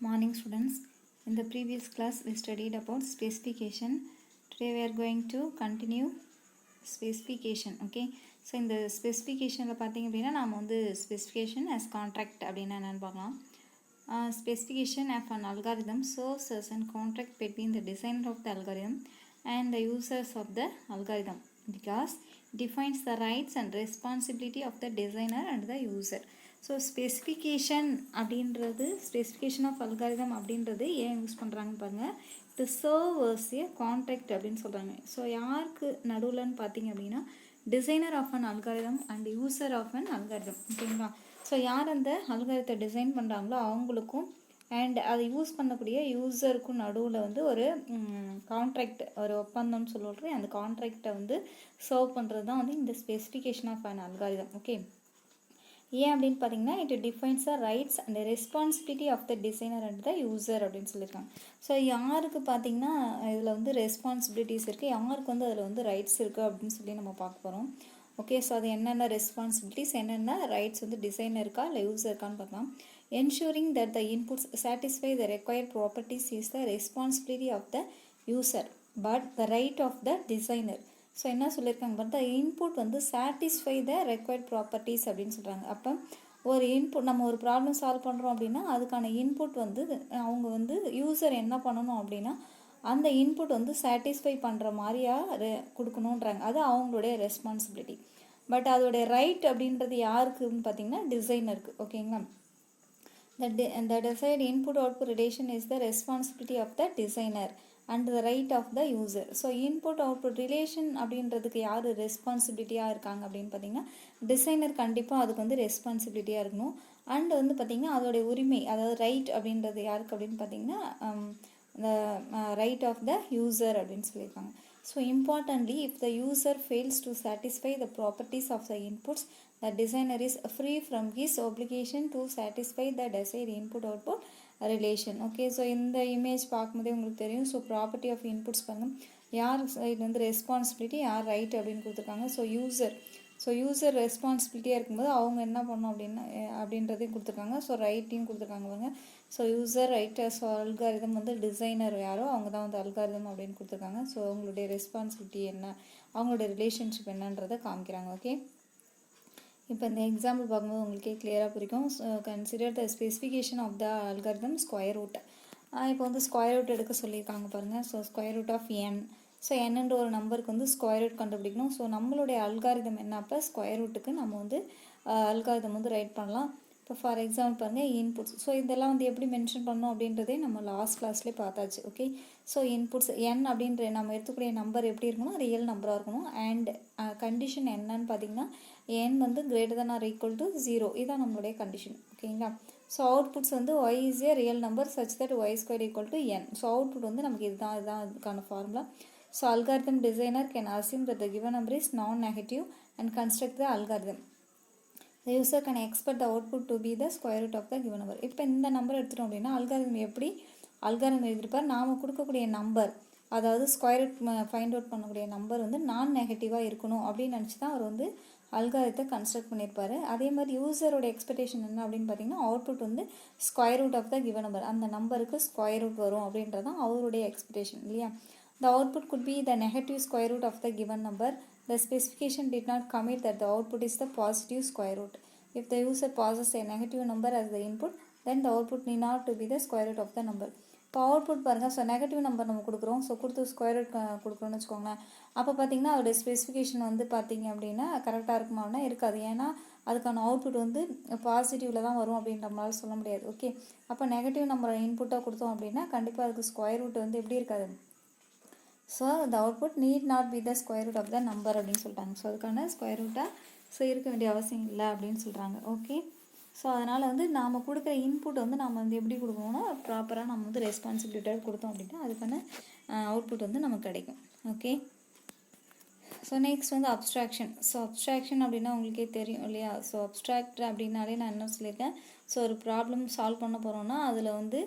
Morning students. In the previous class we studied about specification. Today we are going to continue specification. Okay, so in the specification பார்த்தீங்க அப்படின்னா நாம வந்து specification as contract அப்படின்னா என்னன்னு பார்க்கலாம். Specification of an algorithm serves as a contract between the designer of the algorithm and the users of the algorithm because it defines the rights and responsibility of the designer and the user. So specification அப்படின்றது specification of algorithm அப்படின்றது ஏன் use பண்ணுறாங்கன்னு பாருங்கள். To serve as a contract அப்படின்னு சொல்கிறாங்க. So யாருக்கு நடுவில்னு பார்த்தீங்க அப்படின்னா designer of an algorithm and user of an algorithm. ஓகேங்களா? ஸோ யார் அந்த அல்காரிதத்தை டிசைன் பண்ணுறாங்களோ அவங்களுக்கும் அண்ட் அதை யூஸ் பண்ணக்கூடிய யூசருக்கும் நடுவில் வந்து ஒரு கான்ட்ராக்ட், ஒரு ஒப்பந்தம்னு சொல்லுவோம். அந்த கான்ட்ராக்டை வந்து சர்வ் பண்ணுறது தான் வந்து இந்த specification of an algorithm. Okay, ஏன் அப்படின்னு பார்த்தீங்கன்னா it defines the rights and responsibility of the designer and the user அப்படின்னு சொல்லியிருக்காங்க. ஸோ யாருக்கு பார்த்தீங்கன்னா இதில் வந்து ரெஸ்பான்சிபிலிட்டிஸ் இருக்குது, யாருக்கு வந்து அதில் வந்து ரைட்ஸ் இருக்குது அப்படின்னு சொல்லி நம்ம பார்க்க போகிறோம். ஓகே, ஸோ அது என்னென்ன ரெஸ்பான்சிபிலிட்டிஸ், என்னென்ன ரைட்ஸ் வந்து டிசைனருக்கா இல்லை யூசருக்கான்னு பார்க்கலாம். Ensuring that the inputs satisfy the required properties is the responsibility of the user but the right of the designer. So என்ன சொல்லியிருக்காங்க பார்த்தா இன்புட் வந்து சாட்டிஸ்ஃபை த ரெக்வயர்ட் ப்ராப்பர்ட்டிஸ் அப்படின்னு சொல்கிறாங்க. அப்போ ஒரு இன்புட் நம்ம ஒரு ப்ராப்ளம் சால்வ் பண்ணுறோம் அப்படின்னா அதுக்கான இன்புட் வந்து அவங்க வந்து யூசர் என்ன பண்ணணும் அப்படின்னா அந்த இன்புட் வந்து சாட்டிஸ்ஃபை பண்ணுற மாதிரியா கொடுக்கணுன்றாங்க. அது அவங்களுடைய ரெஸ்பான்சிபிலிட்டி. பட் அதோடைய ரைட் அப்படின்றது யாருக்குன்னு பார்த்தீங்கன்னா டிசைனருக்கு. ஓகேங்களா? The desired input output relation is the responsibility of the designer and the right of the user. So input output relation அப்படின்றதுக்கு யார் ரெஸ்பான்சிபிலிட்டியாக இருக்காங்க அப்படின்னு பார்த்தீங்கன்னா டிசைனர் கண்டிப்பாக அதுக்கு வந்து ரெஸ்பான்சிபிலிட்டியாக இருக்கணும். அண்ட் வந்து பார்த்திங்கன்னா அதோடைய உரிமை, அதாவது ரைட் அப்படின்றது யாருக்கு அப்படின்னு பார்த்தீங்கன்னா the right of the user அப்படின்னு சொல்லியிருக்காங்க. So importantly if the user fails to satisfy the properties of the inputs, the designer is free from his obligation to satisfy the desired input output relation. Okay, so இந்த image பார்க்கும்போதே உங்களுக்கு தெரியும். So property of inputs பாருங்கள், யார் side வந்து responsibility, யார் right அப்படின்னு கொடுத்துருக்காங்க. ஸோ யூசர் ரெஸ்பான்சிபிலிட்டியாக இருக்கும்போது அவங்க என்ன பண்ணணும் அப்படின்றதையும் கொடுத்துருக்காங்க. ஸோ ரைட்டையும் கொடுத்துருக்காங்க பாருங்க. So user right, so algorithm வந்து டிசைனர் யாரோ அவங்க தான் வந்து அல்காரிதம் அப்படின்னு கொடுத்துருக்காங்க. ஸோ அவங்களுடைய ரெஸ்பான்சிபிலிட்டி என்ன, அவங்களுடைய ரிலேஷன்ஷிப் என்னன்றதை காமிக்கிறாங்க. ஓகே, இப்போ இந்த எக்ஸாம்பிள் பார்க்கும்போது உங்களுக்கே கிளியராக புரியும். Consider the specification of the algorithm square root. இப்போ வந்து ஸ்கொயர் ரூட் எடுக்க சொல்லியிருக்காங்க பாருங்கள். So square root of N. So என்னன்ற ஒரு நம்பருக்கு வந்து ஸ்கொயர் ரூட் கண்டுபிடிக்கணும். ஸோ நம்மளுடைய அல்காரிதம் என்ன, அப்போ ஸ்கொயர் ரூட்டுக்கு நம்ம வந்து அல்காரிதம் வந்து ரைட் பண்ணலாம். இப்போ ஃபார் எக்ஸாம்பிள் பாருங்கள் இன்புட்ஸ். ஸோ இதெல்லாம் வந்து எப்படி மென்ஷன் பண்ணோம் அப்படின்றதே நம்ம லாஸ்ட் கிளாஸ்லேயே பார்த்தாச்சு. ஓகே, ஸோ இன்புட்ஸ் என் அப்படின்ற நம்ம எடுத்துக்கூடிய நம்பர் எப்படி இருக்கணும், ரியல் நம்பராக இருக்கணும். அண்ட் கண்டிஷன் என்னன்னு பார்த்தீங்கன்னா என் வந்து greater than or equal to 0. இதுதான் நம்மளுடைய கண்டிஷன். ஓகேங்களா? ஸோ அவுட்புட்ஸ் வந்து Y is a real number such that Y square equal to N. So output வந்து நமக்கு இதுதான் இதுக்கான formula. So algorithm designer can assume that the given number is non negative and construct the algorithm. The user can expect the output to be the square root of the given number. இப்போ இந்த number எடுத்துட்டோம் அப்படின்னா algorithm எப்படி algorithm எழுதிருப்பார், நாம் கொடுக்கக்கூடிய number, அதாவது square root find out பண்ணக்கூடிய number வந்து நான் நெகட்டிவாக இருக்கணும் அப்படின்னு நினச்சி தான் அவர் வந்து அல்காரிதத்தை கன்ஸ்ட்ரக்ட் பண்ணியிருப்பார். அதே மாதிரி யூசரோட எக்ஸ்பெக்டேஷன் என்ன அப்படின்னு பார்த்தீங்கன்னா அவுட்புட் வந்து square root of the given number, அந்த நம்பருக்கு ஸ்கொயர் ரூட் வரும் அப்படின்றதான் அவருடைய எக்ஸ்பெக்டேஷன் இல்லையா. The output could be the negative square root of the given number. The specification did not commit that the output is the positive square root. If the user passes a negative number as the input, then the output need not to be the square root of the number. இப்போ output பாருங்கள். So negative number நம்ம கொடுக்குறோம். So கொடுத்து square root கொடுக்குறோன்னு வச்சுக்கோங்களேன். அப்போ பார்த்தீங்கன்னா அதோடைய specification வந்து பார்த்தீங்க அப்படின்னா கரெக்டாக இருக்குமானா இருக்காது. ஏன்னா அதுக்கான அவுட்புட் வந்து பாசிட்டிவில் தான் வரும் அப்படின்னு நம்மளால சொல்ல முடியாது. ஓகே, அப்போ நெகட்டிவ் நம்பரை இன்புட்டாக கொடுத்தோம் அப்படின்னா கண்டிப்பாக அதுக்கு ஸ்கொயர் ரூட் வந்து எப்படி இருக்காது. So the output need not be the square root of the number அப்படின்னு சொல்லிட்டாங்க. ஸோ அதுக்கான ஸ்கொயர் ரூட்டாக ஸோ இருக்க வேண்டிய அவசியம் இல்லை அப்படின்னு சொல்கிறாங்க. ஓகே, ஸோ அதனால் வந்து நாம் கொடுக்குற இன்புட் வந்து நம்ம வந்து எப்படி கொடுக்கணும்னா ப்ராப்பராக நம்ம வந்து ரெஸ்பான்சிபிலிட்டியாக கொடுத்தோம் அப்படின்னா அதுக்கான அவுட்புட் வந்து நமக்கு கிடைக்கும். ஓகே, ஸோ நெக்ஸ்ட் வந்து அப்ஸ்ட்ராக்ஷன். ஸோ அப்ஸ்ட்ராக்ஷன் அப்படின்னா உங்களுக்கே தெரியும் இல்லையா. ஸோ அப்ஸ்ட்ராக்ட் அப்படின்னாலே நான் என்ன சொல்லியிருக்கேன், ஸோ ஒரு ப்ராப்ளம் சால்வ் பண்ண போகிறோன்னா அதில் வந்து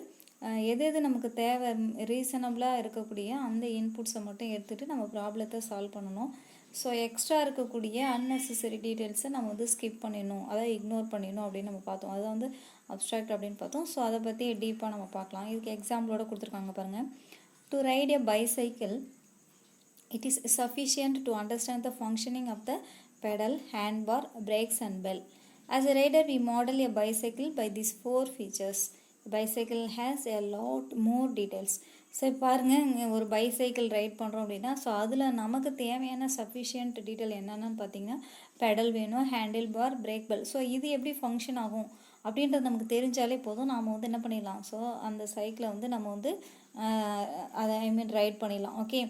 எது நமக்கு தேவை ரீசனபிளாக இருக்கக்கூடிய அந்த இன்புட்ஸை மட்டும் எடுத்துகிட்டு நம்ம ப்ராப்ளத்தை சால்வ் பண்ணணும். ஸோ எக்ஸ்ட்ரா இருக்கக்கூடிய அன்னெசசரி டீட்டெயில்ஸை நம்ம வந்து ஸ்கிப் பண்ணிடணும், அதாவது இக்னோர் பண்ணிடணும் அப்படின்னு நம்ம பார்த்தோம். அதுதான் வந்து அப்ஸ்ட்ராக்ட் அப்படின்னு பார்த்தோம். ஸோ அதை பற்றி டீப்பாக நம்ம பார்க்கலாம். இதுக்கு எக்ஸாம்பிளோட கொடுத்துருக்காங்க பாருங்கள். To right a bicycle it is sufficient to understand the functioning of the pedal, handbar, brakes and bell. As a rider, we model a bicycle by these 4 features. The bicycle has a lot more details. So பாருங்கள், ஒரு bicycle right பண்ணுறோம் அப்படின்னா so அதில் நமக்கு தேவையான sufficient detail என்னென்னு பார்த்தீங்கன்னா pedal வேணும், handle bar, brake bell. So இது எப்படி ஃபங்க்ஷன் ஆகும் அப்படின்றது நமக்கு தெரிஞ்சாலே போதும், நாம் வந்து என்ன பண்ணிடலாம், ஸோ அந்த சைக்கிளை வந்து நம்ம வந்து அதை ரைட் பண்ணிடலாம். Okay.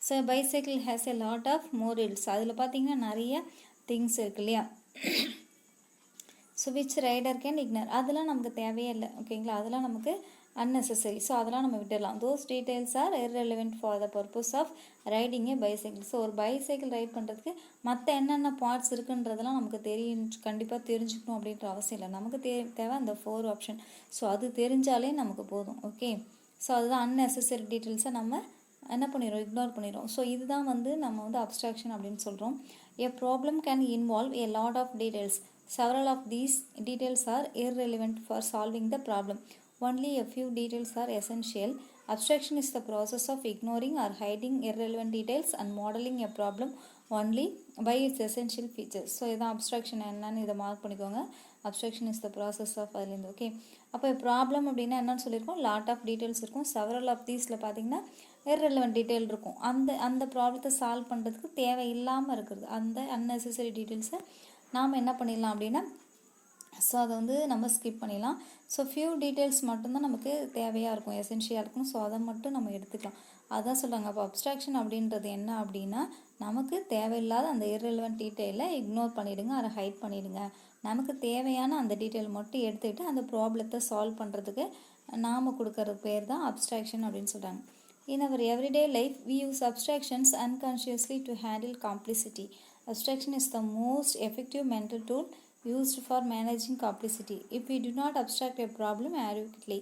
So bicycle has a lot of morals. அதில் பார்த்தீங்கன்னா நிறைய திங்ஸ் இருக்கு இல்லையா. So which rider can ignore, அதெல்லாம் நமக்கு தேவையே இல்லை. ஓகேங்களா, அதெல்லாம் நமக்கு unnecessary. ஸோ அதெல்லாம் நம்ம விட்டுடலாம். Those details are irrelevant for the purpose of riding a bicycle. So ஒரு பைசைக்கிள் ரைட் பண்ணுறதுக்கு மற்ற என்னென்ன பார்ட்ஸ் இருக்குன்றதெல்லாம் நமக்கு கண்டிப்பாக தெரிஞ்சுக்கணும் அப்படின்ற அவசியம் இல்லை. நமக்கு தேவை அந்த 4 ஆப்ஷன். ஸோ அது தெரிஞ்சாலே நமக்கு போதும். ஓகே. ஸோ அதுதான் unnecessary டீட்டெயில்ஸை நம்ம என்ன பண்ணிடுறோம், இக்னோர் பண்ணிடுறோம். ஸோ இதுதான் வந்து நம்ம வந்து அப்ஸ்ட்ராக்ஷன் அப்படின்னு சொல்கிறோம். A problem can involve a lot of details. Several of these details are irrelevant for solving the problem. Only a few details are essential. Abstraction is the process of ignoring or hiding irrelevant details and modeling a problem only by its essential features. So இதான் abstraction என்னன்னு இதை mark பண்ணிக்கோங்க. Abstraction is the process of அதுலேருந்து. Okay. அப்போ problem அப்படின்னா என்னன்னு சொல்லியிருக்கோம், lot of details இருக்கும். செவரல் ஆஃப் தீஸில் பார்த்தீங்கன்னா irrelevant டீட்டெயில் இருக்கும். அந்த ப்ராப்ளத்தை சால்வ் பண்ணுறதுக்கு தேவையில்லாமல் இருக்கிறது அந்த unnecessary டீட்டெயில்ஸை நாம் என்ன பண்ணிடலாம் அப்படின்னா ஸோ அதை வந்து நம்ம ஸ்கிப் பண்ணிடலாம். ஸோ ஃபியூ டீட்டெயில்ஸ் மட்டும்தான் நமக்கு தேவையாக இருக்கும், எசென்ஷியலாக இருக்கும். ஸோ அதை மட்டும் நம்ம எடுத்துக்கலாம். அதான் சொல்கிறாங்க. அப்போ அப்ஸ்ட்ராக்ஷன் அப்படின்றது என்ன அப்படின்னா நமக்கு தேவையில்லாத அந்த irrelevant டீட்டெயிலை இக்னோர் பண்ணிவிடுங்க, அதை ஹைட் பண்ணிவிடுங்க. நமக்கு தேவையான அந்த டீட்டெயில் மட்டும் எடுத்துக்கிட்டு அந்த ப்ராப்ளத்தை சால்வ் பண்ணுறதுக்கு நாம் கொடுக்கறது பேர் தான் அப்ஸ்ட்ராக்ஷன் அப்படின்னு சொல்கிறாங்க. In our everyday life, we use abstractions unconsciously to handle complexity. Abstraction is the most effective mental tool used for managing complexity. If we do not abstract a problem adequately,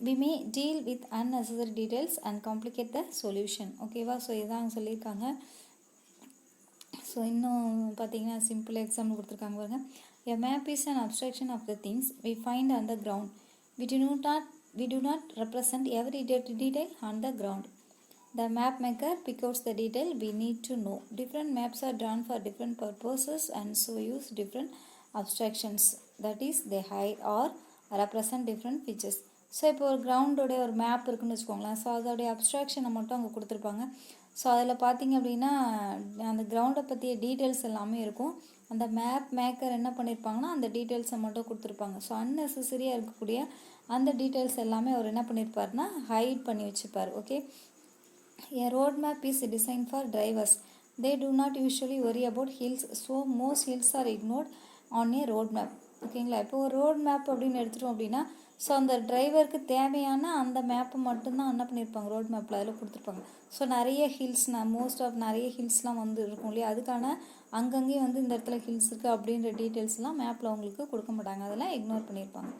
we may deal with unnecessary details and complicate the solution. ஓகேவா. So இதான் சொல்லியிருக்காங்க. So இன்னும் பார்த்தீங்கன்னா simple example கொடுத்துருக்காங்க பாருங்க. A map is an abstraction of the things we find on the ground. We do not represent every detail on the ground. The map maker picks out the detail we need to know. Different maps are drawn for different purposes and so use different abstractions. That is, they hide or represent different features. So இப்போ ஒரு கிரவுண்டோடைய ஒரு map இருக்குன்னு வச்சுக்கோங்களேன். So அதோடைய அப்ஸ்ட்ராக்ஷனை மட்டும் அங்கே கொடுத்துருப்பாங்க. So அதில் பார்த்தீங்க அப்படின்னா அந்த கிரவுண்டை பற்றிய டீட்டெயில்ஸ் எல்லாமே இருக்கும். அந்த மேப் மேக்கர் என்ன பண்ணியிருப்பாங்கன்னா அந்த டீட்டெயில்ஸை மட்டும் கொடுத்துருப்பாங்க. ஸோ அன்னெசரியாக இருக்கக்கூடிய அந்த டீட்டெயில்ஸ் எல்லாமே அவர் என்ன பண்ணியிருப்பார்னா ஹைட் பண்ணி வச்சுப்பார். Okay. A road map is designed for drivers. They do not usually worry about hills, so most hills are ignored on a road map. ஓகேங்களா. இப்போ ஒரு ரோட் மேப் அப்படின்னு எடுத்துட்டோம் அப்படின்னா ஸோ அந்த டிரைவருக்கு தேவையான அந்த மேப்பை மட்டும்தான் என்ன பண்ணியிருப்பாங்க ரோட் மேப்பில் அதில் கொடுத்துருப்பாங்க. ஸோ நிறைய ஹில்ஸ் மோஸ்ட் ஆஃப் நிறைய ஹில்ஸ்லாம் வந்து இருக்கும் இல்லையா, அதுக்கான அங்கங்கேயும் வந்து இந்த இடத்துல ஹில்ஸ் இருக்குது அப்படின்ற டீட்டெயில்ஸ்லாம் மேப்பில் அவங்களுக்கு கொடுக்க மாட்டாங்க, அதெல்லாம் இக்னோர் பண்ணியிருப்பாங்க.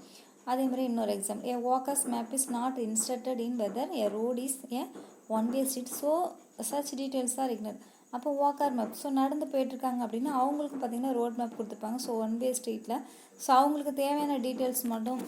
அதே மாதிரி இன்னொரு example, a walker's map is not instructed in whether a road is a one way street, so such details are ignore. அப்போ வாக்கர் மேப், ஸோ நடந்து போயிட்டுருக்காங்க அப்படின்னா அவங்களுக்கு பார்த்திங்கன்னா ரோட் மேப் கொடுத்துருப்பாங்க. ஸோ ஒன்-வே ஸ்ட்ரீட்டில் ஸோ அவங்களுக்கு தேவையான டீட்டெயில்ஸ் மட்டும்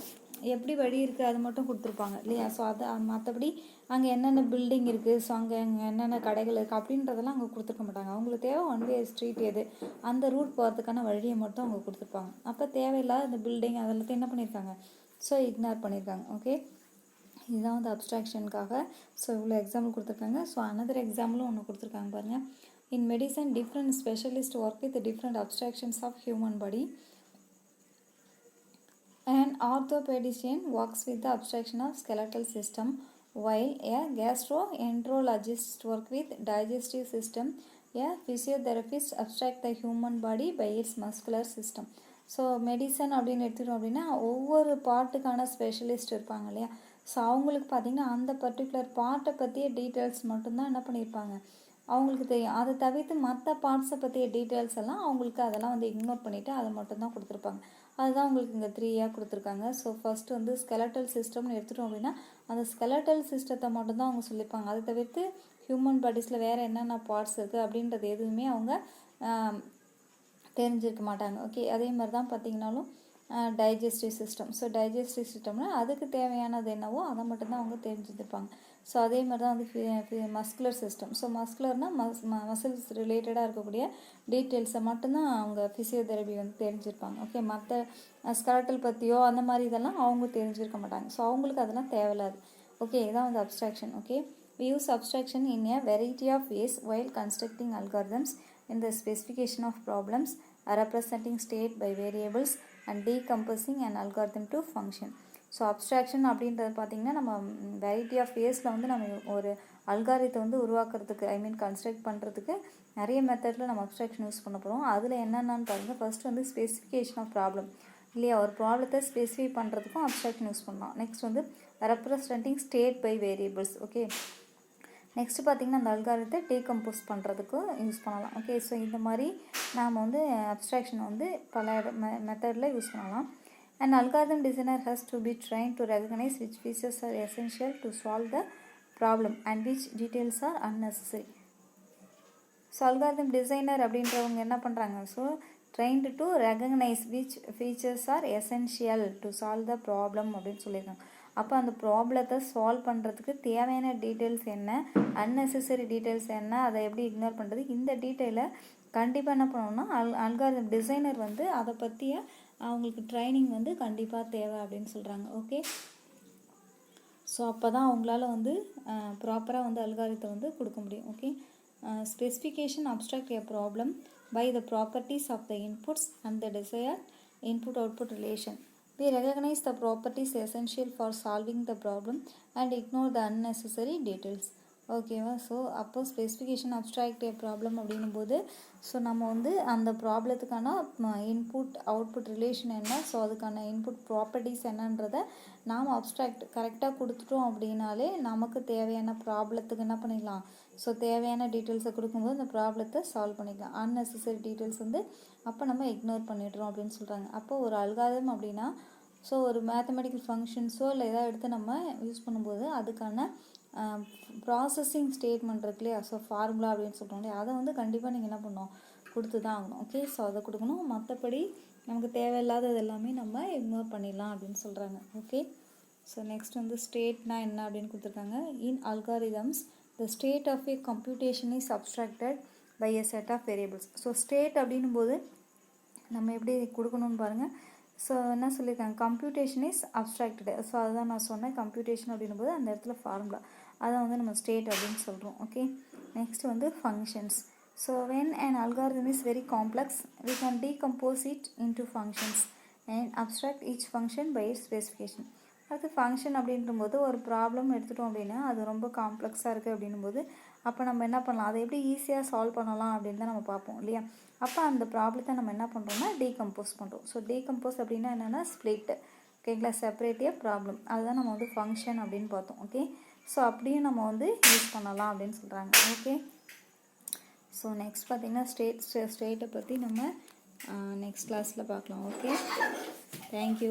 எப்படி வழி இருக்குது அது மட்டும் கொடுத்துருப்பாங்க இல்லையா. ஸோ அதை மற்றபடி அங்கே என்னென்ன பில்டிங் இருக்குது, ஸோ அங்கே என்னென்ன கடைகள் இருக்குது அப்படின்றதெல்லாம் அங்கே கொடுத்துருக்க மாட்டாங்க. அவங்களுக்கு தேவை ஒன்-வே ஸ்ட்ரீட் எது அந்த ரூட் போகிறதுக்கான வழியை மட்டும் அவங்க கொடுத்துருப்பாங்க. அப்போ தேவையில்லாத அந்த பில்டிங் அதெல்லாத்தையும் என்ன பண்ணியிருக்காங்க ஸோ இக்னோர் பண்ணியிருக்காங்க. ஓகே, இதுதான் வந்து அப்ஸ்ட்ராக்ஷனுக்காக ஸோ இவ்வளோ எக்ஸாம்பிள் கொடுத்துருக்காங்க. ஸோ அனதர் எக்ஸாம்பிளும் ஒன்று கொடுத்துருக்காங்க பாருங்கள். In medicine different specialist work with different abstractions of human body. An orthopedician works with the abstraction of skeletal system, while a gastroenterologist works with digestive system. A physiotherapist abstract the human body by its muscular system. So medicine அப்படின்னு எடுத்துட்டோம் அப்படின்னா ஒவ்வொரு பார்ட்டுக்கான specialist இருப்பாங்க இல்லையா. So அவங்களுக்கு பார்த்திங்கன்னா அந்த particular பார்ட்டை பற்றிய டீட்டெயில்ஸ் மட்டும்தான் என்ன பண்ணியிருப்பாங்க அவங்களுக்கு தெரியும். அதை தவிர்த்து மற்ற பார்ட்ஸை பற்றிய டீட்டெயில்ஸ் எல்லாம் அவங்களுக்கு அதெல்லாம் வந்து இக்னோர் பண்ணிவிட்டு அதை மட்டும்தான் கொடுத்துருப்பாங்க. அதுதான் உங்களுக்கு இங்கே 3 கொடுத்துருக்காங்க. ஸோ ஃபஸ்ட்டு வந்து ஸ்கெலட்டல் சிஸ்டம்னு எடுத்துட்டோம் அப்படின்னா அந்த ஸ்கெலட்டல் சிஸ்டத்தை மட்டும்தான் அவங்க சொல்லியிருப்பாங்க. அதை தவிர்த்து ஹியூமன் பாடிஸில் வேறு என்னென்ன பார்ட்ஸ் இருக்குது அப்படின்றது எதுவுமே அவங்க தெரிஞ்சிருக்க மாட்டாங்க. ஓகே, அதே மாதிரி தான் பார்த்திங்கனாலும் டைஜஸ்டிவ் சிஸ்டம். ஸோ டைஜஸ்டிவ் சிஸ்டம்னா அதுக்கு தேவையானது என்னவோ அதை மட்டும்தான் அவங்க தெரிஞ்சுருப்பாங்க. ஸோ அதே மாதிரி தான் வந்து மஸ்குலர் சிஸ்டம். ஸோ மஸ்குலர்னால் மசில்ஸ் ரிலேட்டடாக இருக்கக்கூடிய டீட்டெயில்ஸை மட்டும்தான் அவங்க ஃபிசியோதெரபி வந்து தெரிஞ்சிருப்பாங்க. ஓகே, மற்ற ஸ்கெலட்டல் பற்றியோ அந்த மாதிரி இதெல்லாம் அவங்க தெரிஞ்சிருக்க மாட்டாங்க. ஸோ அவங்களுக்கு அதெல்லாம் தேவையில்லாது. ஓகே, இதான் வந்து abstraction. Okay, we use abstraction in a variety of ways while constructing algorithms in the specification of problems, representing state by variables and decomposing an algorithm to function. So abstraction அப்படின்றது பார்த்திங்கன்னா நம்ம variety of வேஸில் வந்து நம்ம ஒரு அல்காரித்தை வந்து உருவாக்குறதுக்கு construct பண்ணுறதுக்கு நிறைய மெத்தடில் நம்ம அப்ஸ்ட்ராக்ஷன் யூஸ் பண்ண போகிறோம். அதில் என்னென்னு பாருங்கள். ஃபஸ்ட்டு வந்து ஸ்பெசிஃபிகேஷன் ஆஃப் ப்ராப்ளம் இல்லையா, ஒரு ப்ராப்ளத்தை ஸ்பெசிஃபை பண்ணுறதுக்கும் அப்ஸ்ட்ராக்ஷன் யூஸ் பண்ணலாம். நெக்ஸ்ட் வந்து representing state by variables. Okay, next பார்த்திங்கன்னா அந்த அல்காரித்தை டீகம்போஸ் பண்ணுறதுக்கும் யூஸ் பண்ணலாம். ஓகே, ஸோ இந்த மாதிரி நாம் வந்து அப்ஸ்ட்ராக்ஷன் வந்து பல மெத்தடில் யூஸ் பண்ணலாம். An algorithm designer has to be trained to recognize which features are essential to solve the problem and which details are unnecessary. So algorithm designer அப்படின்றவங்க என்ன பண்ணுறாங்க, so trained to recognize which features are essential to solve the problem அப்படின்னு சொல்லியிருக்காங்க. அப்போ அந்த ப்ராப்ளத்தை solve பண்ணுறதுக்கு தேவையான டீட்டெயில்ஸ் என்ன, அன்னெசரி டீட்டெயில்ஸ் என்ன, அதை எப்படி இக்னோர் பண்ணுறது, இந்த டீட்டெயிலை கண்டிப்பாக என்ன பண்ணணும்னா அல்காரிதம் டிசைனர் வந்து அதை பற்றிய அவங்களுக்கு ட்ரைனிங் வந்து கண்டிப்பாக தேவை அப்படின்னு சொல்கிறாங்க. ஓகே, ஸோ அப்போ தான் அவங்களால வந்து ப்ராப்பராக வந்து அல்காரித்தை வந்து கொடுக்க முடியும். Okay, specification abstract a problem by the properties of the inputs and the desire input output relation. We recognize the properties essential for solving the problem and ignore the unnecessary details. ஓகேவா, so அப்போ specification abstract ஏ problem அப்படின்னும் போது so நம்ம வந்து அந்த ப்ராப்ளத்துக்கான input output relation என்ன, so அதுக்கான input properties என்னன்றதை நாம் அப்ஸ்ட்ராக்ட் கரெக்டாக கொடுத்துட்டோம் அப்படின்னாலே நமக்கு தேவையான ப்ராப்ளத்துக்கு என்ன பண்ணிக்கலாம், ஸோ தேவையான டீட்டெயில்ஸை கொடுக்கும்போது அந்த ப்ராப்ளத்தை சால்வ் பண்ணிக்கலாம். அன்னெசரி டீட்டெயில்ஸ் வந்து அப்போ நம்ம இக்னோர் பண்ணிடுறோம் அப்படின்னு சொல்கிறாங்க. அப்போ ஒரு அல்காரிதம் அப்படின்னா ஸோ ஒரு மேத்தமெட்டிக்கல் ஃபங்க்ஷன்ஸோ இல்லை எதாவது எடுத்து நம்ம யூஸ் பண்ணும்போது அதுக்கான ப்ராசஸிங் ஸ்டேட்மெண்ட் இருக்கு இல்லையா, ஸோ ஃபார்முலா அப்படின்னு சொல்கிறோம் இல்லையா, அதை வந்து கண்டிப்பாக நீங்கள் என்ன பண்ணணும், கொடுத்து தான் ஆகணும். ஓகே, ஸோ அதை கொடுக்கணும். மற்றபடி நமக்கு தேவையில்லாதது எல்லாமே நம்ம இக்னோர் பண்ணிடலாம் அப்படின்னு சொல்கிறாங்க. ஓகே, ஸோ நெக்ஸ்ட் வந்து ஸ்டேட்னா என்ன அப்படின்னு கொடுத்துருக்காங்க. In algorithms the state of a computation is abstracted by a set of variables. So state அப்படின்னும் போது நம்ம எப்படி கொடுக்கணும்னு பாருங்கள். ஸோ என்ன சொல்லியிருக்காங்க, கம்ப்யூட்டேஷன் இஸ் அப்ஸ்ட்ராக்டடு. ஸோ அதுதான் நான் சொன்னேன், கம்ப்யூட்டேஷன் அப்படின்னும் போது அந்த இடத்துல ஃபார்முலா அதை வந்து நம்ம ஸ்டேட் அப்படின்னு சொல்கிறோம். ஓகே, நெக்ஸ்ட் வந்து functions. So when an algorithm is very complex we can decompose it into functions and abstract each function by its specification. அடுத்து ஃபங்க்ஷன் அப்படின்னும்போது ஒரு ப்ராப்ளம் எடுத்துட்டோம் அப்படின்னா அது ரொம்ப காம்ப்ளெக்ஸாக இருக்குது அப்படின்னும்போது அப்போ நம்ம என்ன பண்ணலாம், அதை எப்படி ஈஸியாக சால்வ் பண்ணலாம் அப்படின்னு தான் நம்ம பார்ப்போம் இல்லையா. அப்போ அந்த ப்ராப்ளத்தை நம்ம என்ன பண்ணுறோம்னா டீகம்போஸ் பண்ணுறோம். ஸோ டீகம்போஸ் அப்படின்னா என்னென்னா ஸ்ப்ளிட். ஓகேங்களா, செப்பரேட்டிய ப்ராப்ளம், அதுதான் நம்ம வந்து ஃபங்க்ஷன் அப்படின்னு பார்த்தோம். ஓகே, ஸோ அப்படியும் நம்ம வந்து யூஸ் பண்ணலாம் அப்படின்னு சொல்கிறாங்க. ஓகே, ஸோ நெக்ஸ்ட் பார்த்திங்கன்னா ஸ்டேட்டை பற்றி நம்ம நெக்ஸ்ட் கிளாஸில் பார்க்கலாம். Okay, thank you.